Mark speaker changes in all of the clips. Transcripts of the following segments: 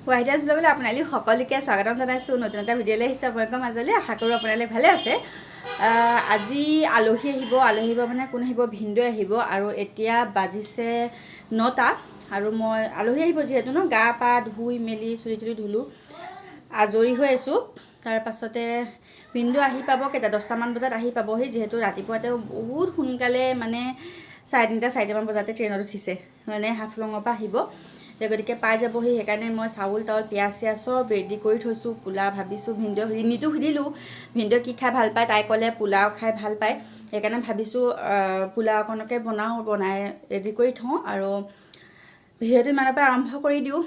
Speaker 1: White ব্লগলৈ আপোনালোক সকলোকে স্বাগতম জনাইছোঁ। নতুন এটা ভিডিঅ'লৈ আহিছোঁ আপোনালোকৰ মাজলৈ। আশা কৰোঁ আপোনালোক ভালে আছে। আজি আলহী আহিব মানে কোন আহিব, ভিনদেউ আহিব। আৰু এতিয়া বাজিছে 9টা আৰু মই আলহী আহিব যিহেতু গা পা ধুই মেলি চুলি তুলি ধুলোঁ, আজৰি হৈ আছোঁ। তাৰপাছতে ভিনদেউ আহি পাব কেইটা 10টামান বজাত আহি পাবহি, যিহেতু ৰাতিপুৱা তেওঁ বহুত সোনকালে মানে 3:30 4টামান বজাতে ট্ৰেইনত উঠিছে, মানে হাফলঙৰ পৰা আহিব। গতিকে পাই যাবহি। সেইকাৰণে মই চাউল তাউল পিঁয়াজ চিয়াজ চব ৰেডি কৰি থৈছোঁ। পোলাও ভাবিছোঁ, ভিনদেউ ৰিনিটো সুধিলোঁ ভিনদেউ কি খাই ভাল পায়, তাই ক'লে পোলাও খাই ভাল পায়। সেইকাৰণে ভাবিছোঁ পোলাও অকণকে বনাই ৰেডি কৰি থওঁ আৰু ভিডিঅ'টো ইমানৰ পৰা আৰম্ভ কৰি দিওঁ।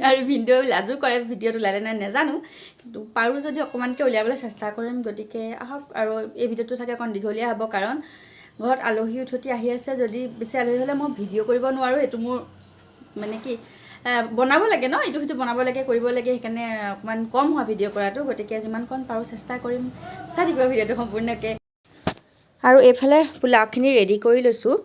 Speaker 1: আৰু ভিনদেউ লাজো কৰে, ভিডিঅ'টো ওলালে নাই নাজানো, কিন্তু পাৰোঁ যদি অকণমানকৈ উলিয়াবলৈ চেষ্টা কৰিম। গতিকে আহক। আৰু এই ভিডিঅ'টো চাগে অকণ দীঘলীয়া হ'ব, কাৰণ ঘৰত আলহী উঠতি আহি আছে। যদি বেছি আলহী হ'লে মই ভিডিঅ' কৰিব নোৱাৰোঁ। এইটো মোৰ মানে কি বনাব লাগে ন, ইটো সিটো বনাব লাগে, কৰিব লাগে। সেইকাৰণে অকণমান কম হয় ভিডিঅ' কৰাটো। গতিকে যিমানকণ পাৰোঁ চেষ্টা কৰিম। চাই থাকিব ভিডিঅ'টো সম্পূৰ্ণকৈ। আৰু এইফালে পোলাওখিনি ৰেডি কৰি লৈছোঁ,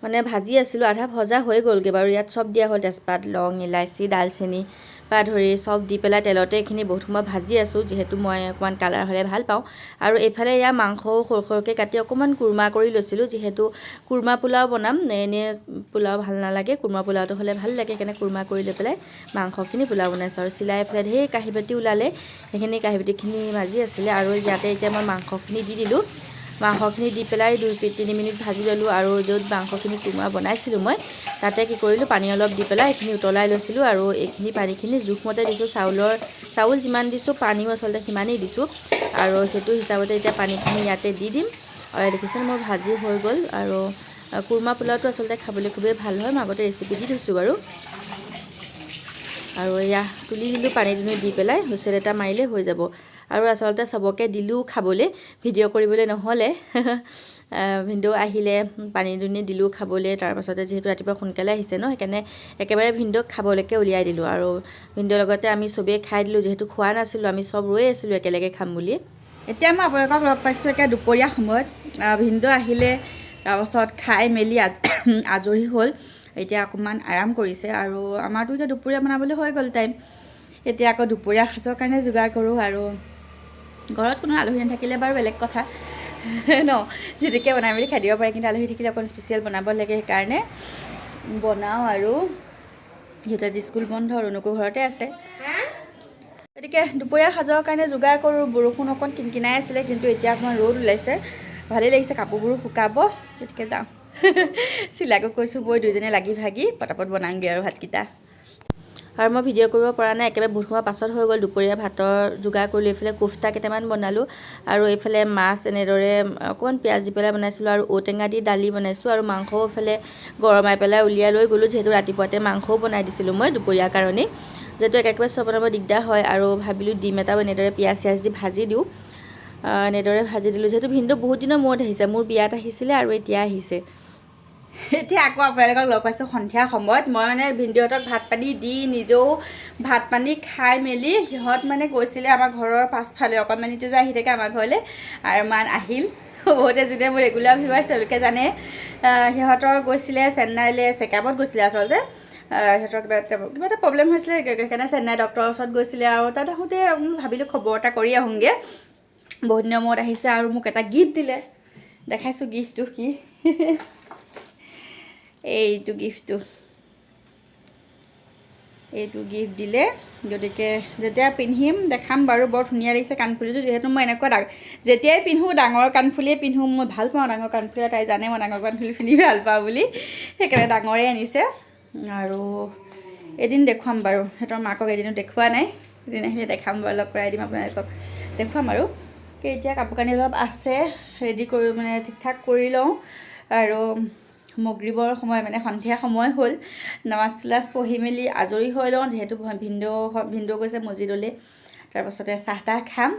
Speaker 1: মানে ভাজি আছিলোঁ, আধা ভজা হৈ গ'লগৈ বাৰু। ইয়াত চব দিয়া হ'ল, তেজপাত, লং, ইলাচি, ডালচেনি পৰা ধৰি চব দি পেলাই তেলতে এইখিনি বহুত সময় ভাজি আছোঁ, যিহেতু মই অকণমান কালাৰ হ'লে ভাল পাওঁ। আৰু এইফালে ইয়াৰ মাংসও সৰু সৰুকৈ কাটি অকণমান কুৰ্মা কৰি লৈছিলোঁ, যিহেতু কুৰ্মা পোলাও বনাম। এনেই পোলাও ভাল নালাগে, কুৰ্মা পোলাওটো হ'লে ভাল লাগে। সেইকাৰণে কুৰ্মা কৰি লৈ পেলাই মাংসখিনি পোলাও বনাইছোঁ। আৰু চিলাই পেলাই ঢেৰ কাঁহী বাতি ওলালে, সেইখিনি কাঁহী বাতিখিনি ভাজি আছিলে। আৰু ইয়াতে এতিয়া মই মাংসখিনি দি দিলোঁ। মাংসখিনি দি পেলাই 2-3 মিনিট ভাজি ল'লোঁ। আৰু য'ত মাংসখিনি কুৰ্মা বনাইছিলোঁ মই, তাতে কি কৰিলোঁ, পানী অলপ দি পেলাই এইখিনি উতলাই লৈছিলোঁ। আৰু এইখিনি পানীখিনি জোখমতে দিছোঁ। চাউল যিমান দিছোঁ পানীও আচলতে সিমানেই দিছোঁ। আৰু সেইটো হিচাপতে এতিয়া পানীখিনি ইয়াতে দি দিম। আৰু দেখিছেনে মোৰ ভাজি হৈ গ'ল। আৰু কুৰ্মা পোলাওটো আচলতে খাবলৈ খুবেই ভাল হয়। মই আগতে ৰেচিপি দি থৈছোঁ বাৰু। আৰু এয়া তুলি দিলোঁ, পানী দুনি দি পেলাই হুইচেল এটা মাৰিলে হৈ যাব। আৰু আচলতে চবকে দিলোঁ খাবলৈ, ভিডিঅ' কৰিবলৈ নহ'লে। ভিনদেউ আহিলে পানী দুনি দিলোঁ খাবলৈ। তাৰপাছতে যিহেতু ৰাতিপুৱা সোনকালে আহিছে ন, সেইকাৰণে একেবাৰে ভিনদেউক খাবলৈকে উলিয়াই দিলোঁ। আৰু ভিনদেউৰ লগতে আমি চবেই খাই দিলোঁ, যিহেতু খোৱা নাছিলোঁ, আমি চব ৰৈ আছিলোঁ একেলগে খাম বুলি। এতিয়া মই আপোনালোকক লগ পাইছোঁ একে দুপৰীয়া সময়ত। ভিনদেউ আহিলে, তাৰপাছত খাই মেলি আজৰি হ'ল। এতিয়া অকণমান আৰাম কৰিছে। আৰু আমাৰতো এতিয়া দুপৰীয়া বনাবলৈ হৈ গ'ল টাইম। এতিয়া আকৌ দুপৰীয়া সাজৰ কাৰণে যোগাৰ কৰোঁ। আৰু ঘৰত কোনো আলহী নাথাকিলে বাৰু বেলেগ কথা ন, যিটোকে বনাই মেলি খাই দিব পাৰে। কিন্তু আলহী থাকিলে অকণ স্পেচিয়েল বনাব লাগে, সেইকাৰণে বনাওঁ। আৰু যিহেতু আজি স্কুল বন্ধ, ৰুণুকো ঘৰতে আছে। গতিকে দুপৰীয়া সাজৰ কাৰণে যোগাৰ কৰোঁ। বৰষুণ অকণ কিনকিনাই আছিলে, কিন্তু এতিয়া অকণমান ৰ'দ ওলাইছে, ভালেই লাগিছে। কাপোৰবোৰো শুকাব। গতিকে যাওঁ। চিলাকো কৈছোঁ বৈ, দুইজনে লাগি ভাগি পটাপট বনাওঁগৈ আৰু ভাতকেইটা। আৰু মই ভিডিঅ' কৰিব পৰা নাই, একেবাৰে বহুত সময় পাছত হৈ গ'ল। দুপৰীয়া ভাতৰ যোগাৰ কৰিলোঁ। এইফালে কোফটা কেইটামান বনালোঁ। আৰু এইফালে মাছ এনেদৰে অকণমান পিঁয়াজ দি পেলাই বনাইছিলোঁ। আৰু ঔটেঙা দি দালি বনাইছোঁ। আৰু মাংসও এইফালে গৰমাই পেলাই উলিয়াই লৈ গ'লোঁ, যিহেতু ৰাতিপুৱাতে মাংসও বনাই দিছিলোঁ মই দুপৰীয়াৰ কাৰণেই, যিহেতু একেবাৰে চব বনাব দিগদাৰ হয়। আৰু ভাবিলোঁ ডিম এটাও এনেদৰে পিঁয়াজ চিয়াজ দি ভাজি দিওঁ। এনেদৰে ভাজি দিলোঁ, যিহেতু ভিনদেউ বহুত দিনৰ মূৰত আহিছে। মোৰ বিয়াত আহিছিলে আৰু এতিয়া আহিছে। এতিয়া আকৌ আপোনালোকক লগ পাইছোঁ সন্ধিয়া সময়ত। মই মানে ভিনদেউহঁতক ভাত পানী দি নিজেও ভাত পানী খাই মেলি, সিহঁত মানে গৈছিলে আমাৰ ঘৰৰ পাছফালে, অকণমানিটো যে আহি থাকে আমাৰ ঘৰলৈ। আৰু মান আহিল, বহুতে যোনে মোৰ ৰেগুলাৰ ভিউৱাৰ্ছ তেওঁলোকে জানে। সিহঁতৰ গৈছিলে চেন্নাইলৈ, চেকআপত গৈছিলে আচলতে। সিহঁতৰ কিবা এটা প্ৰব্লেম হৈছিলে, সেইকাৰণে চেন্নাই ডক্টৰৰ ওচৰত গৈছিলে। আৰু তাত আহোঁতে ভাবিলোঁ খবৰ এটা কৰি আহোঁগৈ, বহুত দিনৰ মূৰত আহিছে। আৰু মোক এটা গিফ্ট দিলে, দেখাইছোঁ গিফ্টটো কি। এইটো গিফ্ট দিলে। গতিকে যেতিয়া পিন্ধিম দেখাম বাৰু। বৰ ধুনীয়া লাগিছে কাণফুলিটো, যিহেতু মই এনেকুৱা যেতিয়াই পিন্ধোঁ ডাঙৰ কাণফুলিয়ে পিন্ধোঁ। মই ভাল পাওঁ ডাঙৰ কাণফুলি, তাই জানে মই ডাঙৰ কাণফুলি পিন্ধি ভাল পাওঁ বুলি, সেইকাৰণে ডাঙৰে আনিছে। আৰু এদিন দেখুৱাম বাৰু, সিহঁতৰ মাকক এদিনো দেখুওৱা নাই। এদিন আহিলে দেখাম বাৰু, লগ কৰাই দিম আপোনালোকক, দেখুৱাম আৰু। এতিয়া কাপোৰ কানি অলপ আছে, ৰেডি কৰি মানে ঠিক ঠাক কৰি লওঁ। আৰু মগৰিবৰ সময়, মানে সন্ধিয়া সময় হ'ল। নামাজ চামাজ পঢ়ি মেলি আজৰি হৈ লওঁ, যিহেতু ভিনদেউ গৈছে মছজিদলৈ। তাৰপাছতে চাহ তাহ খাম।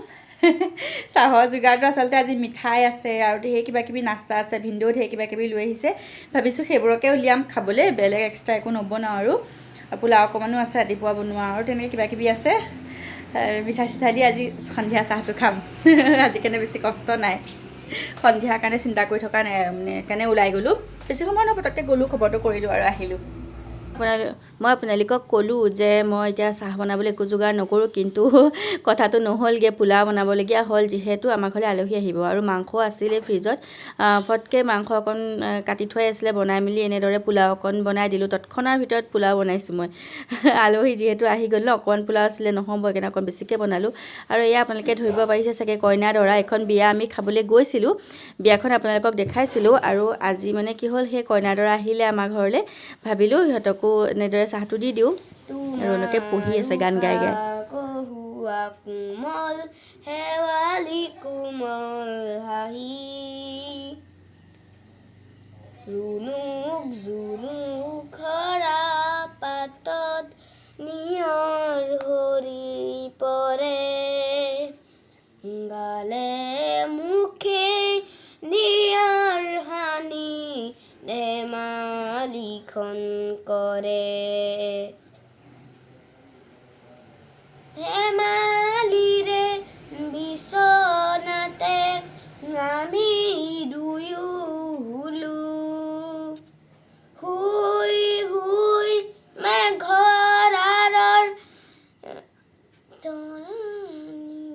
Speaker 1: চাহৰ যোগাৰটো আচলতে আজি মিঠাই আছে আৰু ঢেৰ কিবা কিবি নাস্তা আছে। ভিনদেউ ঢেৰ কিবা কিবি লৈ আহিছে, ভাবিছোঁ সেইবোৰকে উলিয়াম খাবলৈ, বেলেগ এক্সট্ৰা একো নবনাওঁ। আৰু পোলাও অকণমানো আছে ৰাতিপুৱা বনোৱা, আৰু তেনেকৈ কিবা কিবি আছে। মিঠাই চিঠাই দি আজি সন্ধিয়া চাহটো খাম। আজি কাৰণে বেছি কষ্ট নাই, সন্ধিয়াৰ কাৰণে চিন্তা কৰি থকা নাই। মানে সেইকাৰণে ওলাই গ'লোঁ, বেছি সময় নহয়, পটককৈ গ'লোঁ, খবৰটো কৰিলোঁ আৰু আহিলোঁ। মই আপোনালোকক ক'লোঁ যে মই এতিয়া চাহ বনাবলৈ একো যোগাৰ নকৰোঁ, কিন্তু কথাটো নহ'লগৈ, পোলাও বনাবলগীয়া হ'ল যিহেতু আমাৰ ঘৰলৈ আলহী আহিব আৰু মাংস আছিলেই ফ্ৰিজত। ফটকৈ মাংস অকণ কাটি থৈ আছিলে, বনাই মেলি এনেদৰে পোলাও অকণ বনাই দিলোঁ। তৎক্ষণাৰ ভিতৰত পোলাও বনাইছোঁ মই। আলহী যিহেতু আহি গ'ল ন, অকণমান পোলাও আছিলে, নহ'ব সেইকাৰণে অকণ বেছিকৈ বনালোঁ। আৰু এয়া আপোনালোকে ধৰিব পাৰিছে চাগে কইনা দৰা, এখন বিয়া আমি খাবলৈ গৈছিলোঁ, বিয়াখন আপোনালোকক দেখাইছিলোঁ। আৰু আজি মানে কি হ'ল, সেই কইনা দৰা আহিলে আমাৰ ঘৰলৈ, ভাবিলোঁ সিহঁতকো এনেদৰে চাহটো দি দিওঁ। ৰণুকে পঢ়ি আছে গান গাই গাই।
Speaker 2: কোমল শেৱালি কোমল হাঁহি ৰুণুক জুনুক খৰা পাতত নিয়ৰ সৰি পৰে গালে মুখে নিয়ৰ হানি ধেমালিখন কৰে ধেমালিৰে বিচনাতে আমি দুয়ো শুলো শুই শুই মেঘৰ আঁৰৰ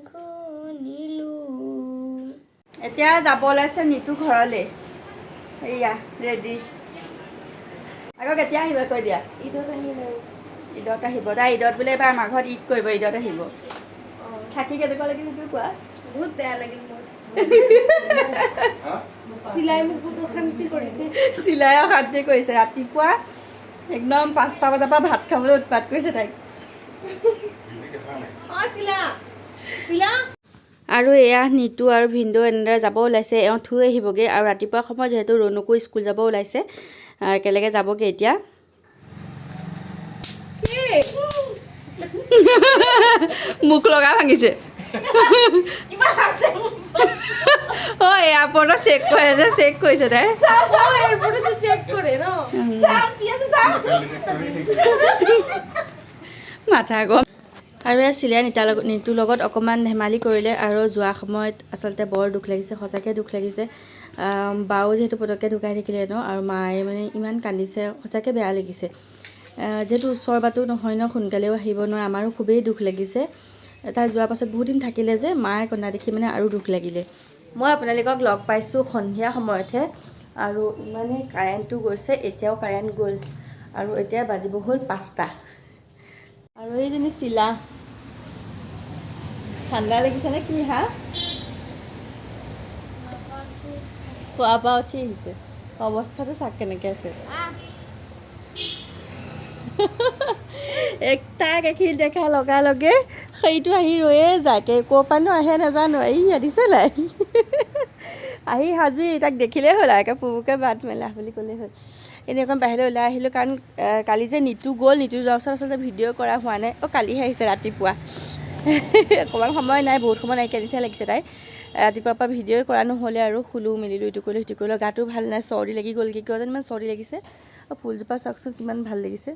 Speaker 2: গনিলো।
Speaker 1: এতিয়া যাব ওলাইছে নিতু ঘৰলৈ। এয়া ৰেডি। আকৌ কেতিয়া আহিব কৈ দিয়া।
Speaker 2: ঈদত আহিম আৰু
Speaker 1: ঈদত আহিব। তাই ঈদত বোলে এবাৰ আমাৰ ঘৰত ঈদ কৰিব, ঈদত আহিব। থাকি কেনেকুৱা লাগিল সেইটো কোৱা।
Speaker 2: বহুত বেয়া লাগিল মোৰ। চিলাই মোক বহুত অশান্তি কৰিছে।
Speaker 1: চিলাই অশান্তি কৰিছে। ৰাতিপুৱা একদম 5টা বজাৰ পৰা ভাত খাবলৈ উৎপাত কৰিছে তাইক। আৰু এয়া নিতু আৰু ভিনদেউ এনেদৰে যাব ওলাইছে। এওঁ থৈ আহিবগৈ আৰু ৰাতিপুৱা সময়ত যিহেতু ৰণুকো স্কুল যাব ওলাইছে, একেলগে যাবগৈ এতিয়া। মুখ লগা ভাঙিছে। অঁ এয়াৰপৰ্টত চেক কৰে যে, চেক কৰিছে তাই। মাথা গৰম। আৰু এই চিলাই নিতুৰ লগত অকণমান ধেমালি কৰিলে আৰু যোৱা সময়ত আচলতে বৰ দুখ লাগিছে, সঁচাকৈ দুখ লাগিছে। বাও যিহেতু পটককৈ ঢুকাই থাকিলে ন, আৰু মায়ে মানে ইমান কান্দিছে, সঁচাকৈ বেয়া লাগিছে। যিহেতু ওচৰ বাটো নহয় ন, সোনকালেও আহিব নোৱাৰে, আমাৰো খুবেই দুখ লাগিছে। তাই যোৱাৰ পাছত বহুত দিন থাকিলে যে, মায়ে কন্দা দেখি মানে আৰু দুখ লাগিলে। মই আপোনালোকক লগ পাইছোঁ সন্ধিয়া সময়তহে, আৰু ইমানেই কাৰেণ্টটো গৈছে, এতিয়াও কাৰেণ্ট গ'ল আৰু এতিয়া বাজিব হ'ল 5টা। আৰু এইজনী চিলা, ঠাণ্ডা লাগিছে নে কি হা? খোৱা পৰা উঠি আহিছে, অৱস্থাটো চাক কেনেকৈ আছে। তাক এইখিনি দেখা লগা লগে সেইটো আহি ৰৈয়ে যায়, ক'ৰ পৰানো আহে নাজানো, এই দিছে নাই আহি সাজি তাক দেখিলেই হ'ল আৰু একে পুবুকে বাট মেলা বুলি ক'লেই হ'ল। এনেই অকণ বাহিৰলৈ ওলাই আহিলোঁ, কাৰণ কালি যে নিতু গ'ল, নিতু যোৱাৰ ওচৰত আচলতে ভিডিঅ' কৰা হোৱা নাই। কালিহে আহিছে ৰাতিপুৱা। অকণমান সময় নাই, বহুত সময় নাইকিয়া নিচিনা লাগিছে তাই। ৰাতিপুৱাৰ পৰা ভিডিঅ' কৰা নহ'লে আৰু শুলোঁ মেলিলোঁ, ইটো কৰিলোঁ সিটো কৰিলোঁ। গাটো ভাল নাই, চৰ্দি লাগি গ'লগৈ, কিয় জানো ইমান চৰ্দি লাগিছে। আৰু ফুলজোপা চাওকচোন কিমান ভাল লাগিছে।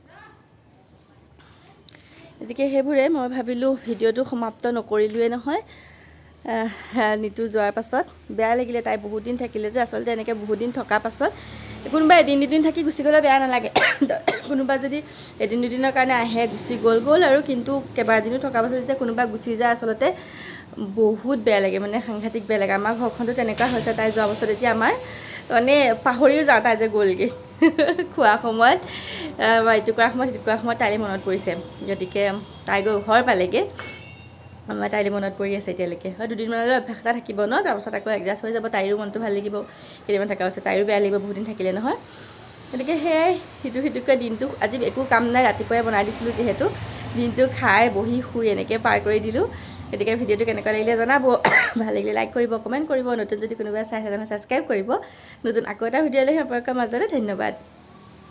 Speaker 1: গতিকে সেইবোৰে মই ভাবিলোঁ ভিডিঅ'টো সমাপ্ত নকৰিলোৱে নহয়। নিতু যোৱাৰ পাছত বেয়া লাগিলে, তাই বহুত দিন থাকিলে যে। আচলতে এনেকৈ বহুত দিন থকাৰ পাছত কোনোবা এদিন দুদিন থাকি গুচি গ'লে বেয়া নালাগে। কোনোবা যদি এদিন দুদিনৰ কাৰণে আহে, গুচি গ'ল আৰু, কিন্তু কেইবাদিনো থকাৰ পাছত যেতিয়া কোনোবা গুচি যায় আচলতে বহুত বেয়া লাগে, মানে সাংঘাতিক বেয়া লাগে। আমাৰ ঘৰখনতো তেনেকুৱা হৈছে, তাই যোৱাৰ পাছত এতিয়া আমাৰ মানে পাহৰিও যাওঁ তাই যে গ'লগৈ। খোৱা সময়ত বা ইটো কৰাৰ সময়ত সিটো কৰাৰ সময়ত তাইলৈ মনত পৰিছে। গতিকে তাই গৈ ঘৰ পালেগৈ, আমাৰ তাইলৈ মনত পৰি আছে এতিয়ালৈকে। হয়, দুদিনমানলৈ অভ্যাস এটা থাকিব ন, তাৰপাছত আকৌ এডজাষ্ট হৈ যাব, তাইৰো মনটো ভাল লাগিব। কেইদিনমান থকাৰ পাছত তাইৰো বেয়া লাগিব, বহুত দিন থাকিলে নহয়। গতিকে সেয়াই, সিটোকৈ দিনটো আজি একো কাম নাই, ৰাতিপুৱাই বনাই দিছিলোঁ যিহেতু, দিনটো খাই বহি শুই এনেকৈ পাৰ কৰি দিলোঁ। গতিকে ভিডিঅ'টো কেনেকুৱা লাগিলে জনাব, ভাল লাগিলে লাইক কৰিব, কমেণ্ট কৰিব, নতুন যদি কোনোবাই চাই ছাবস্ক্ৰাইব কৰিব। নতুন আকৌ এটা ভিডিঅ' লৈ আপোনালোকৰ মাজলৈ, ধন্যবাদ।